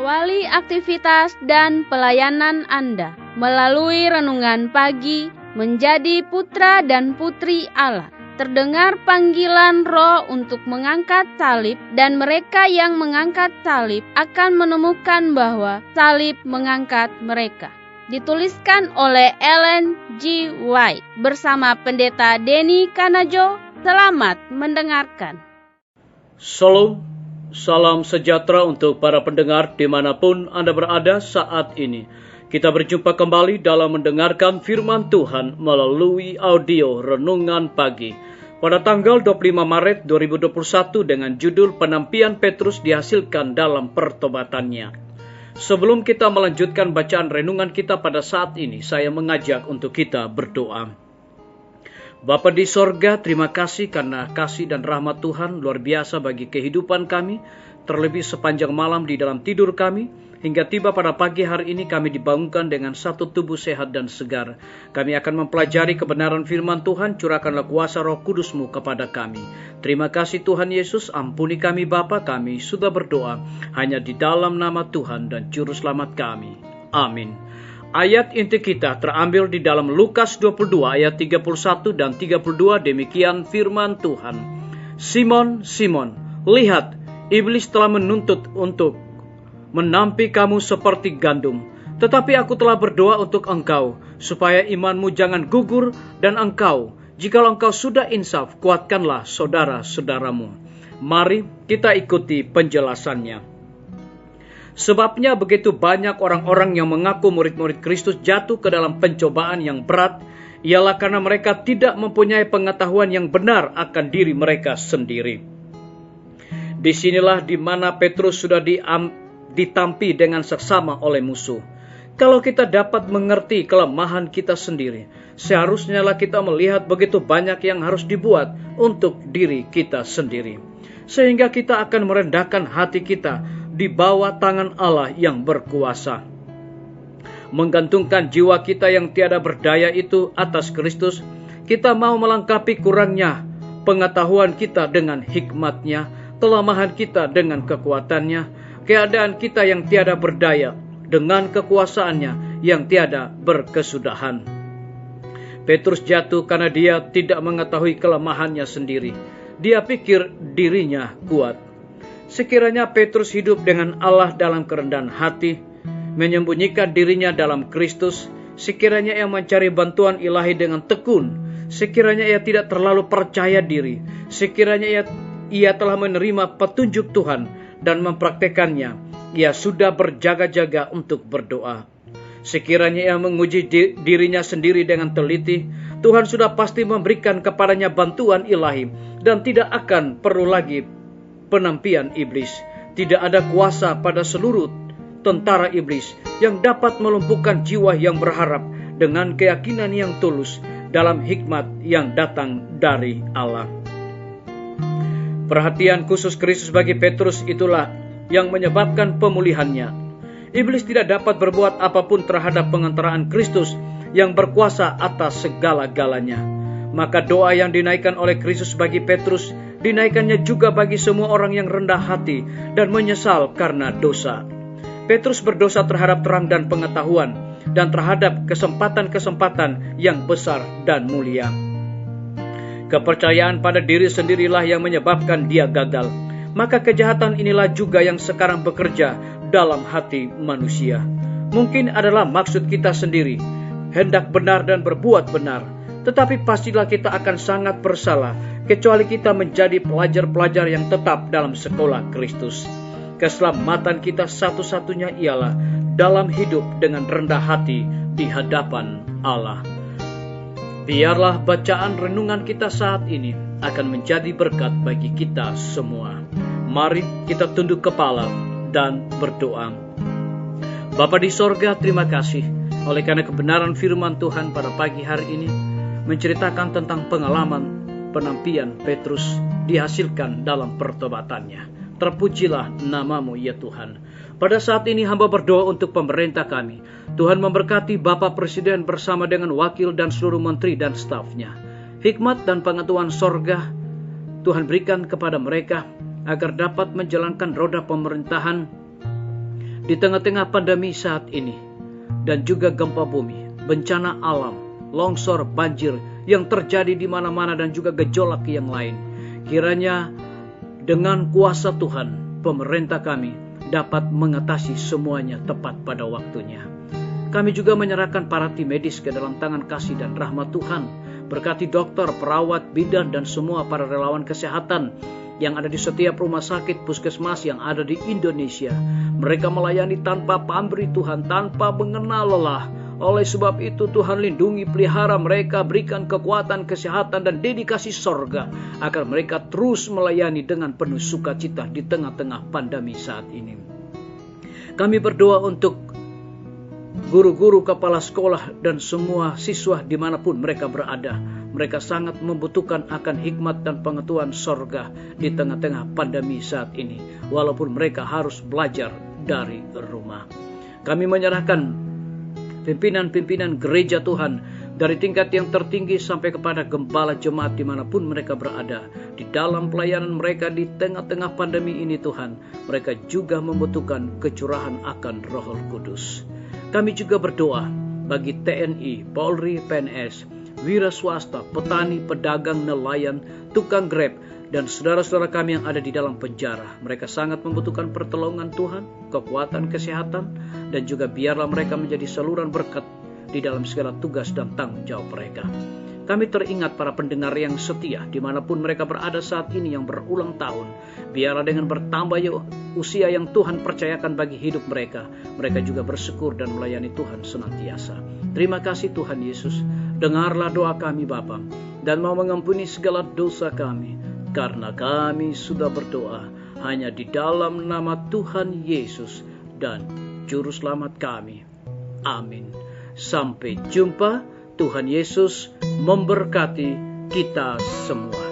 Awali aktivitas dan pelayanan Anda melalui renungan pagi menjadi putra dan putri Allah. Terdengar panggilan Roh untuk mengangkat salib, dan mereka yang mengangkat salib akan menemukan bahwa salib mengangkat mereka. Dituliskan oleh Ellen G. White bersama Pendeta Denny Kanajo. Selamat mendengarkan. Shalom, salam sejahtera untuk para pendengar dimanapun Anda berada saat ini. Kita berjumpa kembali dalam mendengarkan firman Tuhan melalui audio Renungan Pagi pada tanggal 25 Maret 2021 dengan judul Penampian Petrus dihasilkan dalam pertobatannya. Sebelum kita melanjutkan bacaan renungan kita pada saat ini, saya mengajak untuk kita berdoa. Bapa di sorga, terima kasih karena kasih dan rahmat Tuhan luar biasa bagi kehidupan kami, terlebih sepanjang malam di dalam tidur kami, hingga tiba pada pagi hari ini kami dibangunkan dengan satu tubuh sehat dan segar. Kami akan mempelajari kebenaran firman Tuhan, curahkanlah kuasa Roh Kudus-Mu kepada kami. Terima kasih Tuhan Yesus, ampuni kami Bapa, kami sudah berdoa hanya di dalam nama Tuhan dan Juru Selamat kami. Amin. Ayat inti kita terambil di dalam Lukas 22 ayat 31 dan 32, demikian firman Tuhan. Simon, Simon, lihat, iblis telah menuntut untuk menampi kamu seperti gandum. Tetapi aku telah berdoa untuk engkau, supaya imanmu jangan gugur, dan engkau, jikalau engkau sudah insaf, kuatkanlah saudara-saudaramu. Mari kita ikuti penjelasannya. Sebabnya begitu banyak orang-orang yang mengaku murid-murid Kristus jatuh ke dalam pencobaan yang berat, ialah karena mereka tidak mempunyai pengetahuan yang benar akan diri mereka sendiri. Disinilah di mana Petrus sudah ditampi dengan seksama oleh musuh. Kalau kita dapat mengerti kelemahan kita sendiri, seharusnya kita melihat begitu banyak yang harus dibuat untuk diri kita sendiri. Sehingga kita akan merendahkan hati kita di bawah tangan Allah yang berkuasa. Menggantungkan jiwa kita yang tiada berdaya itu atas Kristus, kita mau melengkapi kurangnya pengetahuan kita dengan hikmat-Nya, kelemahan kita dengan kekuatan-Nya, keadaan kita yang tiada berdaya dengan kekuasaan-Nya yang tiada berkesudahan. Petrus jatuh karena dia tidak mengetahui kelemahannya sendiri. Dia pikir dirinya kuat. Sekiranya Petrus hidup dengan Allah dalam kerendahan hati, menyembunyikan dirinya dalam Kristus, sekiranya ia mencari bantuan ilahi dengan tekun, sekiranya ia tidak terlalu percaya diri, sekiranya ia telah menerima petunjuk Tuhan dan mempraktekannya, ia sudah berjaga-jaga untuk berdoa. Sekiranya ia menguji dirinya sendiri dengan teliti, Tuhan sudah pasti memberikan kepadanya bantuan ilahi dan tidak akan perlu lagi penampian iblis. Tidak ada kuasa pada seluruh tentara iblis yang dapat melumpuhkan jiwa yang berharap dengan keyakinan yang tulus dalam hikmat yang datang dari Allah. Perhatian khusus Kristus bagi Petrus itulah yang menyebabkan pemulihannya. Iblis tidak dapat berbuat apapun terhadap pengantaraan Kristus yang berkuasa atas segala-galanya. Maka doa yang dinaikkan oleh Kristus bagi Petrus dinaikannya juga bagi semua orang yang rendah hati dan menyesal karena dosa. Petrus berdosa terhadap terang dan pengetahuan dan terhadap kesempatan-kesempatan yang besar dan mulia. Kepercayaan pada diri sendirilah yang menyebabkan dia gagal. Maka kejahatan inilah juga yang sekarang bekerja dalam hati manusia. Mungkin adalah maksud kita sendiri, hendak benar dan berbuat benar. Tetapi pastilah kita akan sangat bersalah kecuali kita menjadi pelajar-pelajar yang tetap dalam sekolah Kristus. Keselamatan kita satu-satunya ialah dalam hidup dengan rendah hati di hadapan Allah. Biarlah bacaan renungan kita saat ini akan menjadi berkat bagi kita semua. Mari kita tunduk kepala dan berdoa. Bapa di sorga, terima kasih oleh karena kebenaran firman Tuhan pada pagi hari ini menceritakan tentang pengalaman penampian Petrus dihasilkan dalam pertobatannya. Terpujilah namamu ya Tuhan. Pada saat ini hamba berdoa untuk pemerintah kami. Tuhan memberkati Bapak Presiden bersama dengan wakil dan seluruh menteri dan stafnya. Hikmat dan pengetahuan sorga Tuhan berikan kepada mereka agar dapat menjalankan roda pemerintahan di tengah-tengah pandemi saat ini, dan juga gempa bumi, bencana alam, longsor, banjir yang terjadi di mana-mana dan juga gejolak yang lain. Kiranya dengan kuasa Tuhan, pemerintah kami dapat mengatasi semuanya tepat pada waktunya. Kami juga menyerahkan para tim medis ke dalam tangan kasih dan rahmat Tuhan. Berkati dokter, perawat, bidan, dan semua para relawan kesehatan yang ada di setiap rumah sakit puskesmas yang ada di Indonesia. Mereka melayani tanpa pamrih Tuhan, tanpa mengenal lelah. Oleh sebab itu Tuhan lindungi, pelihara mereka, berikan kekuatan, kesehatan, dan dedikasi sorga agar mereka terus melayani dengan penuh sukacita di tengah-tengah pandemi saat ini. Kami berdoa untuk guru-guru, kepala sekolah, dan semua siswa dimanapun mereka berada. Mereka sangat membutuhkan akan hikmat dan pengetahuan sorga di tengah-tengah pandemi saat ini, walaupun mereka harus belajar dari rumah. Kami menyerahkan pimpinan-pimpinan gereja Tuhan, dari tingkat yang tertinggi sampai kepada gembala jemaat dimanapun mereka berada. Di dalam pelayanan mereka di tengah-tengah pandemi ini Tuhan, mereka juga membutuhkan kecurahan akan Roh Kudus. Kami juga berdoa bagi TNI, Polri, PNS, wira swasta, petani, pedagang, nelayan, tukang Grab, dan saudara-saudara kami yang ada di dalam penjara. Mereka sangat membutuhkan pertolongan Tuhan, kekuatan, kesehatan, dan juga biarlah mereka menjadi saluran berkat di dalam segala tugas dan tanggung jawab mereka. Kami teringat para pendengar yang setia dimanapun mereka berada saat ini yang berulang tahun. Biarlah dengan bertambah usia yang Tuhan percayakan bagi hidup mereka, mereka juga bersyukur dan melayani Tuhan senantiasa. Terima kasih Tuhan Yesus. Dengarlah doa kami Bapa, dan mau mengampuni segala dosa kami, karena kami sudah berdoa hanya di dalam nama Tuhan Yesus dan Juru Selamat kami. Amin. Sampai jumpa. Tuhan Yesus memberkati kita semua.